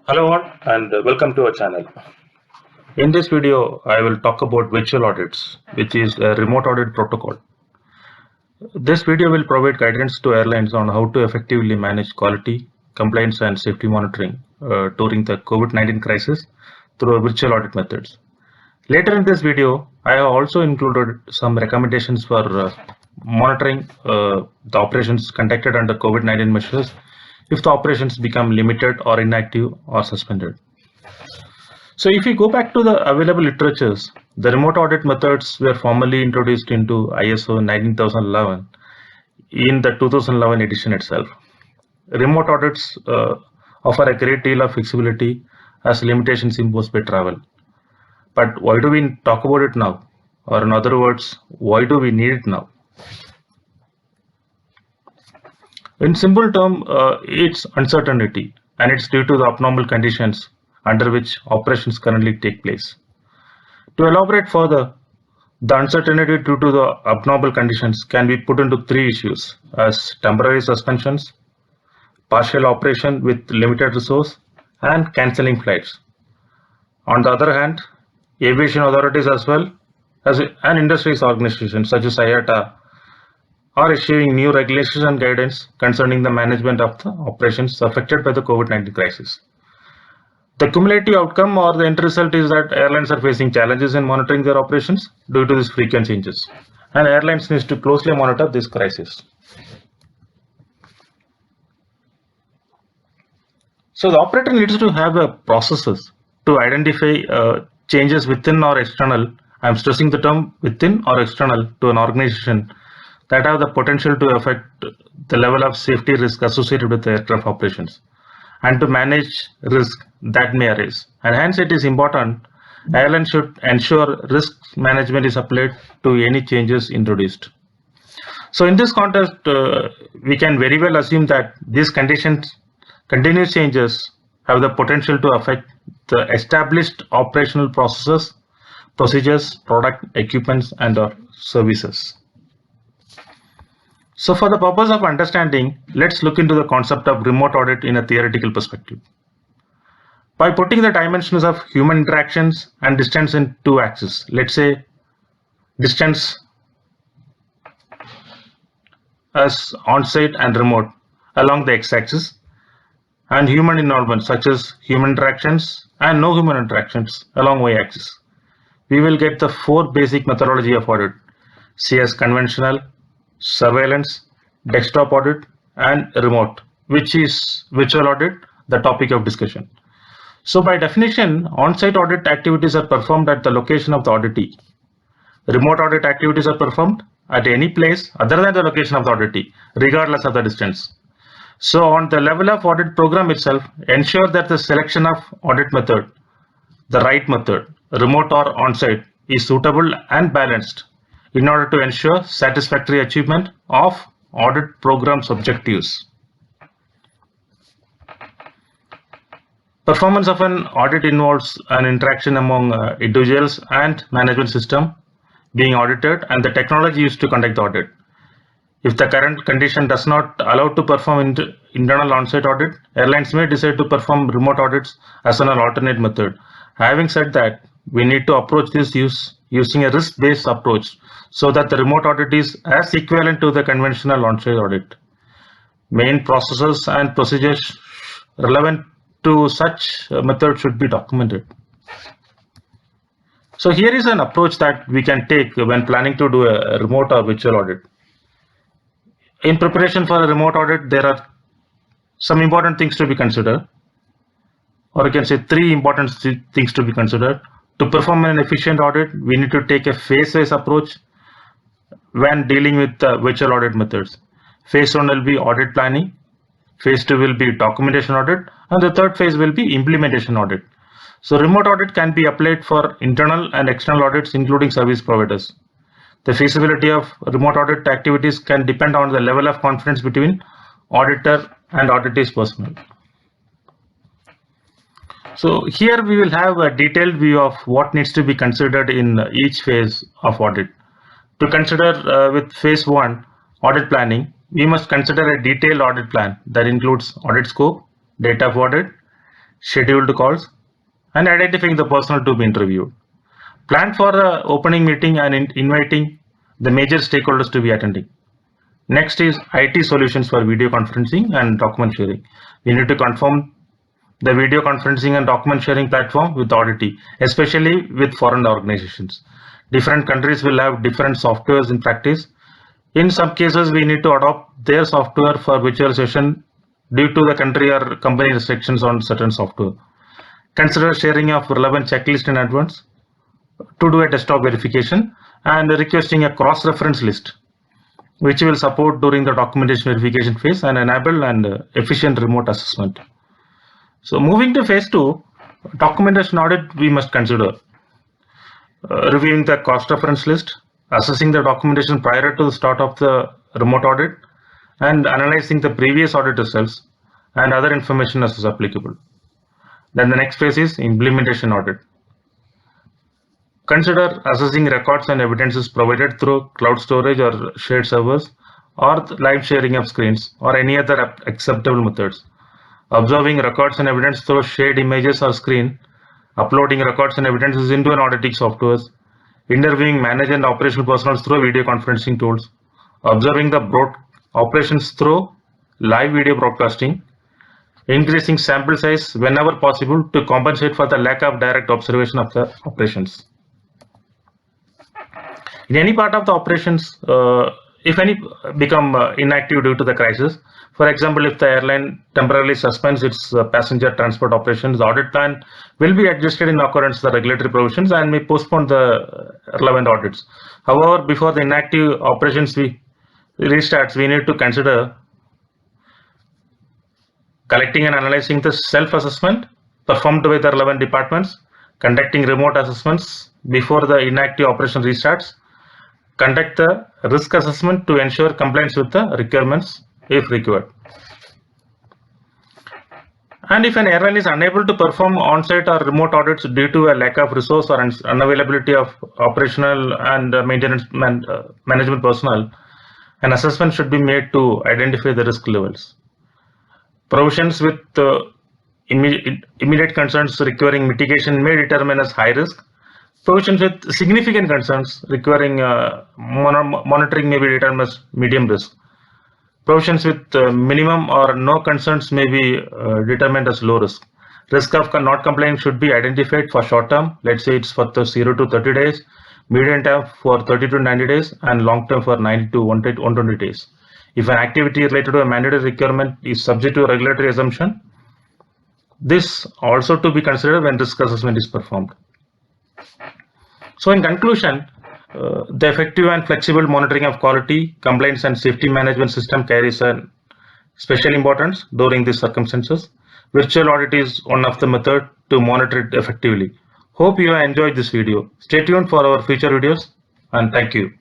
Hello all and welcome to our channel. In this video, I will talk about virtual audits, which is a remote audit protocol. This video will provide guidance to airlines on how to effectively manage quality, compliance and safety monitoring during the COVID-19 crisis through virtual audit methods. Later in this video, I have also included some recommendations for monitoring the operations conducted under COVID-19 measures if the operations become limited or inactive or suspended. So if we go back to the available literatures, the remote audit methods were formally introduced into ISO 19011 in the 2011 edition itself. Remote audits offer a great deal of flexibility as limitations imposed by travel. But why do we talk about it now? Or in other words, why do we need it now? In simple terms, it's uncertainty, and it's due to the abnormal conditions under which operations currently take place. To elaborate further, the uncertainty due to the abnormal conditions can be put into three issues as temporary suspensions, partial operation with limited resource, and cancelling flights. On the other hand, aviation authorities as well as and industries organizations such as IATA are issuing new regulations and guidance concerning the management of the operations affected by the COVID-19 crisis. The cumulative outcome or the end result is that airlines are facing challenges in monitoring their operations due to these frequent changes, and airlines need to closely monitor this crisis. So the operator needs to have a processes to identify changes within or external. I'm stressing the term within or external to an organization that have the potential to affect the level of safety risk associated with the aircraft operations, and to manage risk that may arise. And hence it is important airlines should ensure risk management is applied to any changes introduced. So in this context, we can very well assume that these continuous changes have the potential to affect the established operational processes, procedures, product, equipments, and or services. So for the purpose of understanding, let's look into the concept of remote audit in a theoretical perspective. By putting the dimensions of human interactions and distance in two axes, let's say distance as on-site and remote along the x-axis, and human involvement such as human interactions and no human interactions along y-axis, we will get the four basic methodology of audit, C as conventional, surveillance, desktop audit, and remote, which is virtual audit, the topic of discussion. So by definition, on-site audit activities are performed at the location of the auditee. Remote audit activities are performed at any place other than the location of the auditee, regardless of the distance. So on the level of audit program itself, ensure that the selection of audit method, the right method, remote or on-site, is suitable and balanced in order to ensure satisfactory achievement of audit program's objectives. Performance of an audit involves an interaction among individuals and management system being audited and the technology used to conduct the audit. If the current condition does not allow to perform internal on-site audit, airlines may decide to perform remote audits as an alternate method. Having said that, we need to approach this using a risk-based approach so that the remote audit is as equivalent to the conventional on-site audit. Main processes and procedures relevant to such method should be documented. So here is an approach that we can take when planning to do a remote or virtual audit. In preparation for a remote audit, there are some important things to be considered, or you can say three important things to be considered. To perform an efficient audit, we need to take a phase-wise approach when dealing with the virtual audit methods. Phase 1 will be audit planning, phase 2 will be documentation audit, and the third phase will be implementation audit. So remote audit can be applied for internal and external audits, including service providers. The feasibility of remote audit activities can depend on the level of confidence between auditor and auditee's personnel. So here we will have a detailed view of what needs to be considered in each phase of audit. To consider with phase 1, audit planning, we must consider a detailed audit plan that includes audit scope, date of audit, scheduled calls, and identifying the personnel to be interviewed. Plan for the opening meeting and inviting the major stakeholders to be attending. Next is IT solutions for video conferencing and document sharing. We need to confirm the video conferencing and document sharing platform with Audit, especially with foreign organizations. Different countries will have different softwares in practice. In some cases, we need to adopt their software for virtual session due to the country or company restrictions on certain software. Consider sharing of relevant checklist in advance to do a desktop verification and requesting a cross-reference list, which will support during the documentation verification phase and enable and efficient remote assessment. So moving to phase 2, documentation audit, we must consider reviewing the cost reference list, assessing the documentation prior to the start of the remote audit, and analyzing the previous audit results and other information as is applicable. Then the next phase is implementation audit. Consider assessing records and evidences provided through cloud storage or shared servers or live sharing of screens or any other acceptable methods. Observing records and evidence through shared images or screen, uploading records and evidences into an auditing software, interviewing manager and operational personnel through video conferencing tools, observing the operations through live video broadcasting, increasing sample size whenever possible to compensate for the lack of direct observation of the operations. In any part of the operations, if any become inactive due to the crisis, for example, if the airline temporarily suspends its passenger transport operations, the audit plan will be adjusted in accordance with the regulatory provisions and may postpone the relevant audits. However, before the inactive operations restarts, we need to consider collecting and analyzing the self-assessment performed by the relevant departments, conducting remote assessments before the inactive operation restarts, conduct the risk assessment to ensure compliance with the requirements if required. And if an airline is unable to perform on-site or remote audits due to a lack of resource or unavailability of operational and maintenance management personnel, an assessment should be made to identify the risk levels. Provisions with immediate concerns requiring mitigation may determine as high risk. Provisions with significant concerns requiring monitoring may be determined as medium risk. Provisions with minimum or no concerns may be determined as low risk. Risk of not complying should be identified for short term, let's say it's for 0 to 30 days, medium term for 30 to 90 days, and long term for 90 to 120 days. If an activity related to a mandatory requirement is subject to a regulatory assumption, this also to be considered when risk assessment is performed. So in conclusion, the effective and flexible monitoring of quality, compliance and safety management system carries a special importance during these circumstances. Virtual audit is one of the methods to monitor it effectively. Hope you have enjoyed this video. Stay tuned for our future videos and thank you.